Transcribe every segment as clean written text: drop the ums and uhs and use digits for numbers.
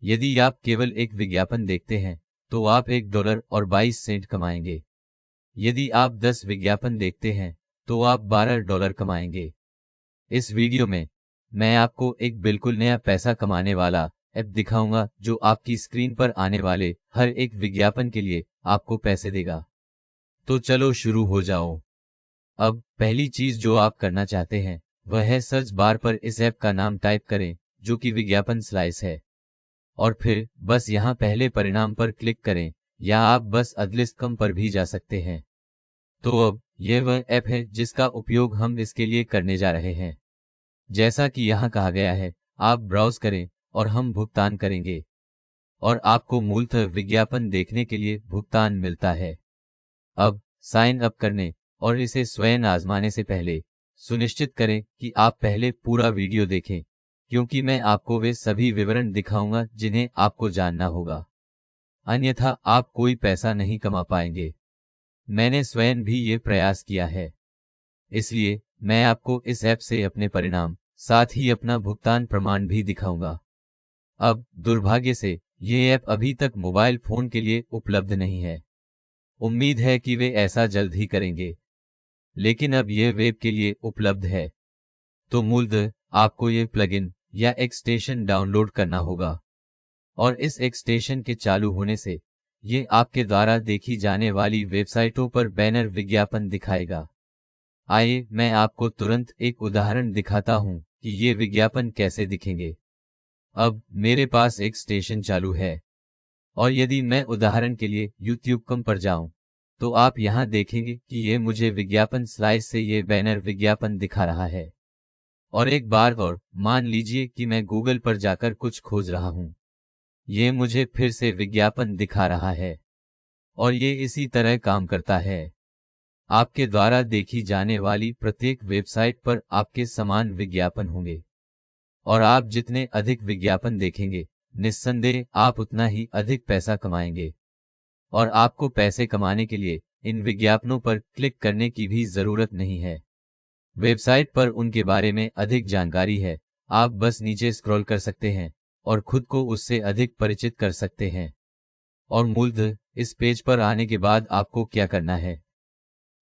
यदि आप केवल एक विज्ञापन देखते हैं तो आप $1.22 कमाएंगे। यदि आप 10 विज्ञापन देखते हैं तो आप $12 कमाएंगे। इस वीडियो में मैं आपको एक बिल्कुल नया पैसा कमाने वाला ऐप दिखाऊंगा जो आपकी स्क्रीन पर आने वाले हर एक विज्ञापन के लिए आपको पैसे देगा। तो चलो शुरू हो जाओ। अब पहली चीज जो आप करना चाहते हैं वह है सर्च बार पर इस ऐप का नाम टाइप करें जो कि विज्ञापन स्लाइस है, और फिर बस यहाँ पहले परिणाम पर क्लिक करें, या आप बस अदलिस्ट पर भी जा सकते हैं। तो अब यह वह ऐप है जिसका उपयोग हम इसके लिए करने जा रहे हैं। जैसा कि यहाँ कहा गया है, आप ब्राउज करें और हम भुगतान करेंगे, और आपको मूलतः विज्ञापन देखने के लिए भुगतान मिलता है। अब साइन अप करने और इसे स्वयं आजमाने से पहले सुनिश्चित करें कि आप पहले पूरा वीडियो देखें, क्योंकि मैं आपको वे सभी विवरण दिखाऊंगा जिन्हें आपको जानना होगा, अन्यथा आप कोई पैसा नहीं कमा पाएंगे। मैंने स्वयं भी ये प्रयास किया है, इसलिए मैं आपको इस ऐप से अपने परिणाम साथ ही अपना भुगतान प्रमाण भी दिखाऊंगा। अब दुर्भाग्य से ये ऐप अभी तक मोबाइल फोन के लिए उपलब्ध नहीं है। उम्मीद है कि वे ऐसा जल्द ही करेंगे, लेकिन अब यह वेब के लिए उपलब्ध है। तो मूलतः आपको ये प्लगइन या एक्सटेंशन डाउनलोड करना होगा, और इस एक्सटेंशन के चालू होने से ये आपके द्वारा देखी जाने वाली वेबसाइटों पर बैनर विज्ञापन दिखाएगा। आइए मैं आपको तुरंत एक उदाहरण दिखाता हूं कि ये विज्ञापन कैसे दिखेंगे। अब मेरे पास एक्सटेंशन चालू है, और यदि मैं उदाहरण के लिए YouTube पर जाऊं तो आप यहां देखेंगे कि ये मुझे विज्ञापन स्लाइस से ये बैनर विज्ञापन दिखा रहा है। और एक बार और मान लीजिए कि मैं गूगल पर जाकर कुछ खोज रहा हूं, ये मुझे फिर से विज्ञापन दिखा रहा है, और ये इसी तरह काम करता है। आपके द्वारा देखी जाने वाली प्रत्येक वेबसाइट पर आपके समान विज्ञापन होंगे, और आप जितने अधिक विज्ञापन देखेंगे निस्संदेह आप उतना ही अधिक पैसा कमाएंगे। और आपको पैसे कमाने के लिए इन विज्ञापनों पर क्लिक करने की भी जरूरत नहीं है। वेबसाइट पर उनके बारे में अधिक जानकारी है, आप बस नीचे स्क्रॉल कर सकते हैं और खुद को उससे अधिक परिचित कर सकते हैं। और मूलतः इस पेज पर आने के बाद आपको क्या करना है,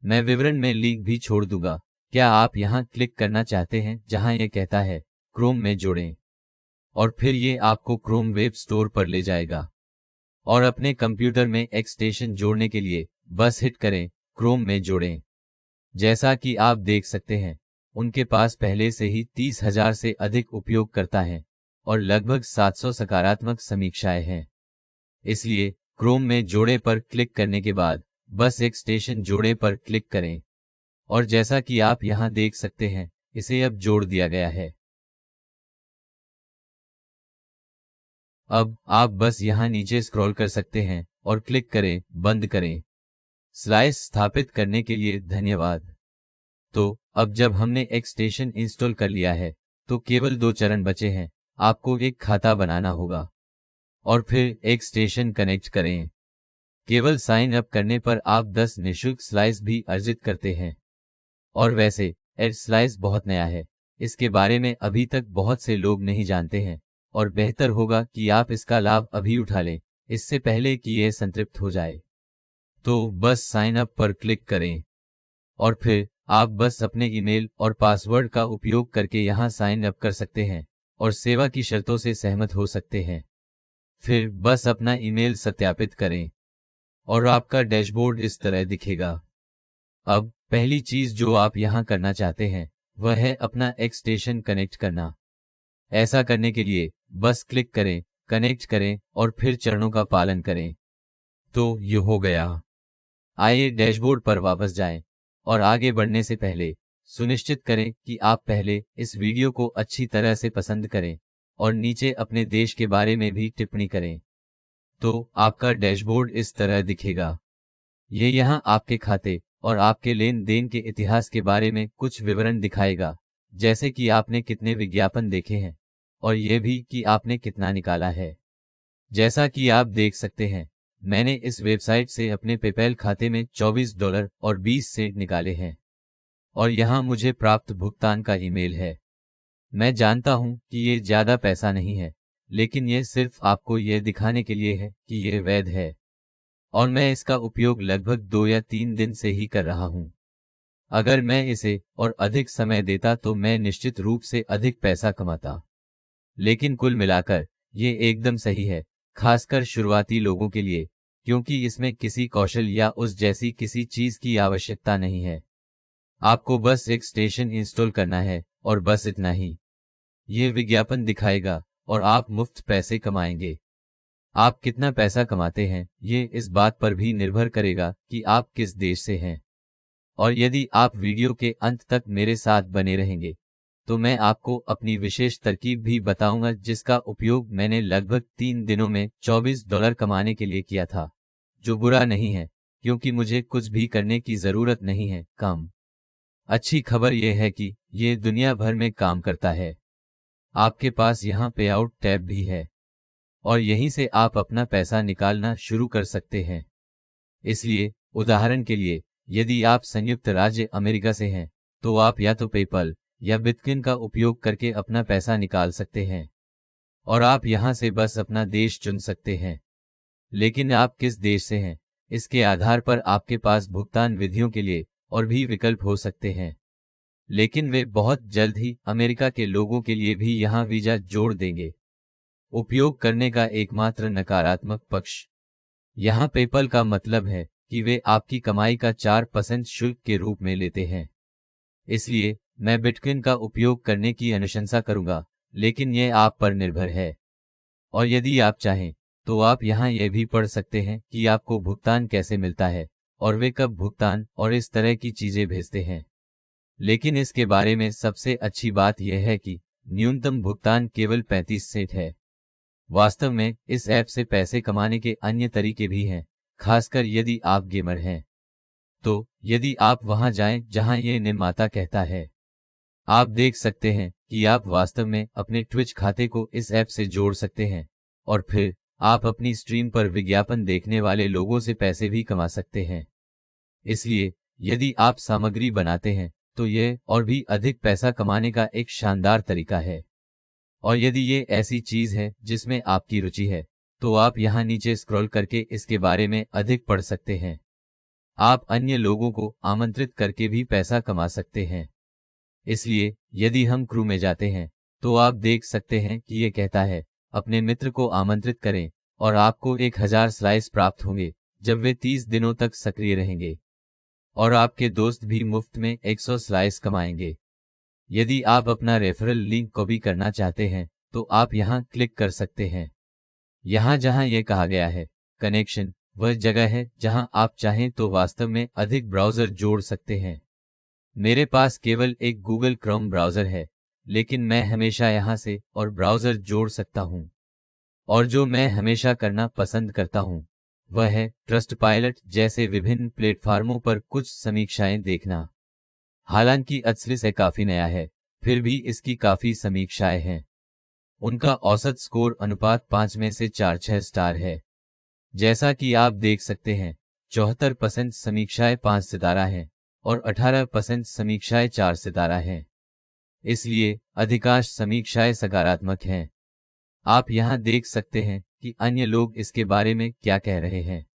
मैं विवरण में लिंक भी छोड़ दूंगा। क्या आप यहां क्लिक करना चाहते हैं जहां यह कहता है क्रोम में जोड़ें, और फिर ये आपको क्रोम वेब स्टोर पर ले जाएगा, और अपने कंप्यूटर में एक्सटेंशन जोड़ने के लिए बस हिट करें क्रोम में जोड़ें। जैसा कि आप देख सकते हैं उनके पास पहले से ही 30,000 से अधिक उपयोगकर्ता हैं और लगभग 700 सकारात्मक समीक्षाएं हैं। इसलिए क्रोम में जोड़े पर क्लिक करने के बाद बस एक्सटेंशन जोड़े पर क्लिक करें, और जैसा कि आप यहां देख सकते हैं इसे अब जोड़ दिया गया है। अब आप बस यहां नीचे स्क्रॉल कर सकते हैं और क्लिक करें बंद करें। स्लाइस स्थापित करने के लिए धन्यवाद। तो अब जब हमने एक्सटेंशन इंस्टॉल कर लिया है तो केवल 2 चरण बचे हैं। आपको एक खाता बनाना होगा और फिर एक्सटेंशन कनेक्ट करें। केवल साइन अप करने पर आप 10 निःशुल्क स्लाइस भी अर्जित करते हैं। और वैसे एड स्लाइस बहुत नया है, इसके बारे में अभी तक बहुत से लोग नहीं जानते हैं, और बेहतर होगा कि आप इसका लाभ अभी उठा लें इससे पहले कि यह संतृप्त हो जाए। तो बस साइन अप पर क्लिक करें, और फिर आप बस अपने ईमेल और पासवर्ड का उपयोग करके यहां साइन अप कर सकते हैं और सेवा की शर्तों से सहमत हो सकते हैं। फिर बस अपना ईमेल सत्यापित करें और आपका डैशबोर्ड इस तरह दिखेगा। अब पहली चीज जो आप यहां करना चाहते हैं वह है अपना एक्सटेंशन कनेक्ट करना। ऐसा करने के लिए बस क्लिक करें, कनेक्ट करें और फिर चरणों का पालन करें। तो ये हो गया। आइए डैशबोर्ड पर वापस जाएं, और आगे बढ़ने से पहले सुनिश्चित करें कि आप पहले इस वीडियो को अच्छी तरह से पसंद करें और नीचे अपने देश के बारे में भी टिप्पणी करें। तो आपका डैशबोर्ड इस तरह दिखेगा। ये यहाँ आपके खाते और आपके लेन देन के इतिहास के बारे में कुछ विवरण दिखाएगा, जैसे कि आपने कितने विज्ञापन देखे हैं और यह भी कि आपने कितना निकाला है। जैसा कि आप देख सकते हैं मैंने इस वेबसाइट से अपने पेपैल खाते में $24.20 निकाले हैं, और यहाँ मुझे प्राप्त भुगतान का ईमेल है। मैं जानता हूं कि ये ज्यादा पैसा नहीं है, लेकिन ये सिर्फ आपको यह दिखाने के लिए है कि यह वैध है, और मैं इसका उपयोग लगभग 2 या 3 दिन से ही कर रहा हूँ। अगर मैं इसे और अधिक समय देता तो मैं निश्चित रूप से अधिक पैसा कमाता। लेकिन कुल मिलाकर ये एकदम सही है, खासकर शुरुआती लोगों के लिए, क्योंकि इसमें किसी कौशल या उस जैसी किसी चीज की आवश्यकता नहीं है। आपको बस एक स्टेशन इंस्टॉल करना है और बस इतना ही। ये विज्ञापन दिखाएगा और आप मुफ्त पैसे कमाएंगे। आप कितना पैसा कमाते हैं ये इस बात पर भी निर्भर करेगा कि आप किस देश से हैं। और यदि आप वीडियो के अंत तक मेरे साथ बने रहेंगे तो मैं आपको अपनी विशेष तरकीब भी बताऊंगा, जिसका उपयोग मैंने लगभग 3 दिनों में $24 कमाने के लिए किया था, जो बुरा नहीं है क्योंकि मुझे कुछ भी करने की जरूरत नहीं है। काम अच्छी खबर यह है कि ये दुनिया भर में काम करता है। आपके पास यहाँ पे आउट टैब भी है और यहीं से आप अपना पैसा निकालना शुरू कर सकते हैं। इसलिए उदाहरण के लिए, यदि आप संयुक्त राज्य अमेरिका से हैं तो आप या तो पेपल या बिटकॉइन का उपयोग करके अपना पैसा निकाल सकते हैं, और आप यहां से बस अपना देश चुन सकते हैं। लेकिन आप किस देश से हैं इसके आधार पर आपके पास भुगतान विधियों के लिए और भी विकल्प हो सकते हैं, लेकिन वे बहुत जल्द ही अमेरिका के लोगों के लिए भी यहां वीजा जोड़ देंगे। उपयोग करने का एकमात्र नकारात्मक पक्ष, यहाँ पेपल का मतलब है कि वे आपकी कमाई का 4% शुल्क के रूप में लेते हैं। इसलिए मैं बिटकॉइन का उपयोग करने की अनुशंसा करूंगा, लेकिन यह आप पर निर्भर है। और यदि आप चाहें तो आप यहाँ यह भी पढ़ सकते हैं कि आपको भुगतान कैसे मिलता है और वे कब भुगतान और इस तरह की चीजें भेजते हैं। लेकिन इसके बारे में सबसे अच्छी बात यह है कि न्यूनतम भुगतान केवल 35 सेंट है। वास्तव में इस ऐप से पैसे कमाने के अन्य तरीके भी हैं, खासकर यदि आप गेमर हैं। तो यदि आप वहां जाएं जहां ये निर्माता कहता है, आप देख सकते हैं कि आप वास्तव में अपने ट्विच खाते को इस ऐप से जोड़ सकते हैं और फिर आप अपनी स्ट्रीम पर विज्ञापन देखने वाले लोगों से पैसे भी कमा सकते हैं। इसलिए यदि आप सामग्री बनाते हैं तो यह और भी अधिक पैसा कमाने का एक शानदार तरीका है। और यदि ये ऐसी चीज है जिसमें आपकी रुचि है तो आप यहाँ नीचे स्क्रॉल करके इसके बारे में अधिक पढ़ सकते हैं। आप अन्य लोगों को आमंत्रित करके भी पैसा कमा सकते हैं। इसलिए यदि हम क्रू में जाते हैं तो आप देख सकते हैं कि ये कहता है अपने मित्र को आमंत्रित करें और आपको 1000 स्लाइस प्राप्त होंगे जब वे 30 दिनों तक सक्रिय रहेंगे, और आपके दोस्त भी मुफ्त में 100 स्लाइस कमाएंगे। यदि आप अपना रेफरल लिंक कॉपी करना चाहते हैं तो आप यहां क्लिक कर सकते हैं। यहां जहां यह कहा गया है कनेक्शन, वह जगह है जहां आप चाहें तो वास्तव में अधिक ब्राउज़र जोड़ सकते हैं। मेरे पास केवल एक गूगल क्रोम ब्राउज़र है, लेकिन मैं हमेशा यहां से और ब्राउज़र जोड़ सकता हूं। और जो मैं हमेशा करना पसंद करता हूं वह है ट्रस्टपाइलट जैसे विभिन्न प्लेटफार्मों पर कुछ समीक्षाएं देखना। हालांकि असली से काफी नया है, फिर भी इसकी काफी समीक्षाएं हैं। उनका औसत स्कोर अनुपात 5 में से 4-6 स्टार है। जैसा कि आप देख सकते हैं 74% समीक्षाएं 5 सितारा हैं और 18% समीक्षाएं 4 सितारा हैं। इसलिए अधिकांश समीक्षाएं सकारात्मक हैं। आप यहां देख सकते हैं कि अन्य लोग इसके बारे में क्या कह रहे हैं।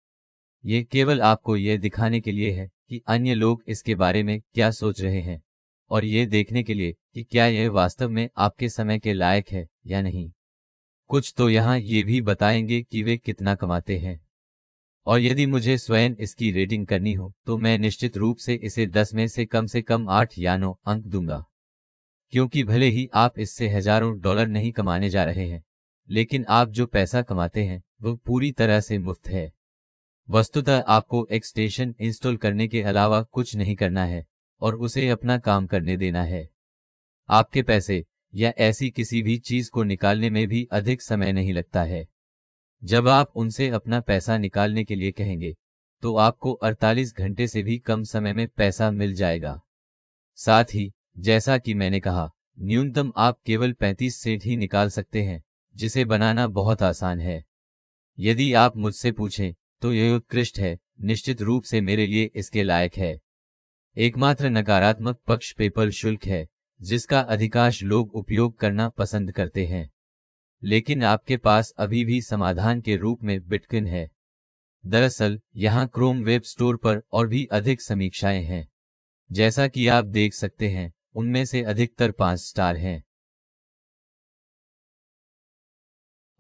ये केवल आपको यह दिखाने के लिए है कि अन्य लोग इसके बारे में क्या सोच रहे हैं, और ये देखने के लिए कि क्या यह वास्तव में आपके समय के लायक है या नहीं। कुछ तो यहाँ ये भी बताएंगे कि वे कितना कमाते हैं। और यदि मुझे स्वयं इसकी रेटिंग करनी हो तो मैं निश्चित रूप से इसे 10 में से कम 8 या 9 अंक दूंगा, क्योंकि भले ही आप इससे हजारों डॉलर नहीं कमाने जा रहे हैं, लेकिन आप जो पैसा कमाते हैं वह पूरी तरह से मुफ्त है। वस्तुतः आपको एक स्टेशन इंस्टॉल करने के अलावा कुछ नहीं करना है और उसे अपना काम करने देना है। आपके पैसे या ऐसी किसी भी चीज को निकालने में भी अधिक समय नहीं लगता है। जब आप उनसे अपना पैसा निकालने के लिए कहेंगे तो आपको 48 घंटे से भी कम समय में पैसा मिल जाएगा। साथ ही जैसा कि मैंने कहा, न्यूनतम आप केवल 35 सेंट ही निकाल सकते हैं, जिसे बनाना बहुत आसान है। यदि आप मुझसे पूछें तो यह उत्कृष्ट है, निश्चित रूप से मेरे लिए इसके लायक है। एकमात्र नकारात्मक पक्ष पेपल शुल्क है, जिसका अधिकांश लोग उपयोग करना पसंद करते हैं। लेकिन आपके पास अभी भी समाधान के रूप में बिटकॉइन है। दरअसल यहाँ क्रोम वेब स्टोर पर और भी अधिक समीक्षाएं हैं। जैसा कि आप देख सकते हैं, उनमें से अधिकतर 5 स्टार हैं।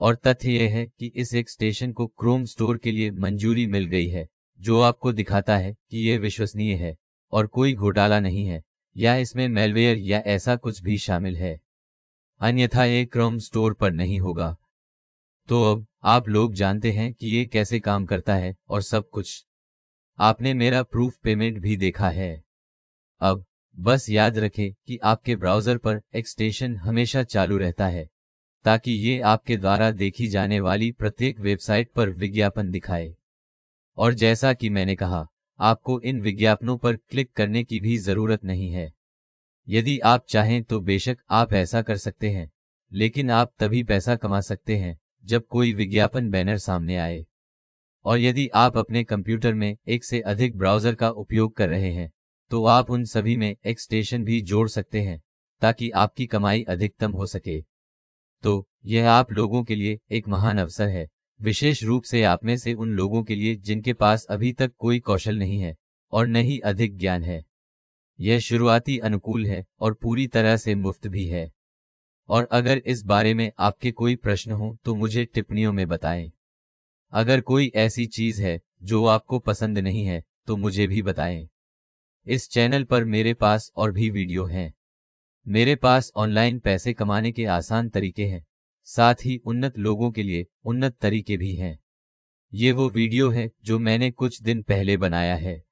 और तथ्य यह है कि इस एक्सटेंशन को क्रोम स्टोर के लिए मंजूरी मिल गई है, जो आपको दिखाता है कि यह विश्वसनीय है और कोई घोटाला नहीं है या इसमें मैलवेयर या ऐसा कुछ भी शामिल है, अन्यथा ये क्रोम स्टोर पर नहीं होगा। तो अब आप लोग जानते हैं कि ये कैसे काम करता है और सब कुछ। आपने मेरा प्रूफ पेमेंट भी देखा है। अब बस याद रखें कि आपके ब्राउज़र पर एक्सटेंशन हमेशा चालू रहता है, ताकि ये आपके द्वारा देखी जाने वाली प्रत्येक वेबसाइट पर विज्ञापन दिखाए। और जैसा कि मैंने कहा, आपको इन विज्ञापनों पर क्लिक करने की भी ज़रूरत नहीं है। यदि आप चाहें तो बेशक आप ऐसा कर सकते हैं, लेकिन आप तभी पैसा कमा सकते हैं जब कोई विज्ञापन बैनर सामने आए। और यदि आप अपने कंप्यूटर में एक से अधिक ब्राउज़र का उपयोग कर रहे हैं, तो आप उन सभी में एक्सटेंशन भी जोड़ सकते हैं ताकि आपकी कमाई अधिकतम हो सके। तो यह आप लोगों के लिए एक महान अवसर है, विशेष रूप से आप में से उन लोगों के लिए जिनके पास अभी तक कोई कौशल नहीं है और न ही अधिक ज्ञान है। यह शुरुआती अनुकूल है और पूरी तरह से मुफ्त भी है। और अगर इस बारे में आपके कोई प्रश्न हो तो मुझे टिप्पणियों में बताएं। अगर कोई ऐसी चीज है जो आपको पसंद नहीं है तो मुझे भी बताएं। इस चैनल पर मेरे पास और भी वीडियो हैं। मेरे पास ऑनलाइन पैसे कमाने के आसान तरीके हैं, साथ ही उन्नत लोगों के लिए उन्नत तरीके भी हैं। ये वो वीडियो है जो मैंने कुछ दिन पहले बनाया है।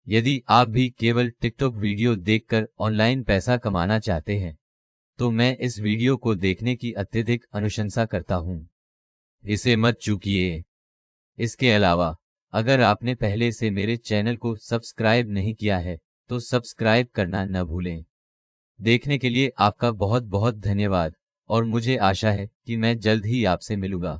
यदि आप भी केवल टिकटॉक वीडियो देखकर ऑनलाइन पैसा कमाना चाहते हैं, तो मैं इस वीडियो को देखने की अत्यधिक अनुशंसा करता हूं। इसे मत चूकिए। इसके अलावा अगर आपने पहले से मेरे चैनल को सब्सक्राइब नहीं किया है तो सब्सक्राइब करना न भूलें। देखने के लिए आपका बहुत बहुत धन्यवाद और मुझे आशा है कि मैं जल्द ही आपसे मिलूंगा।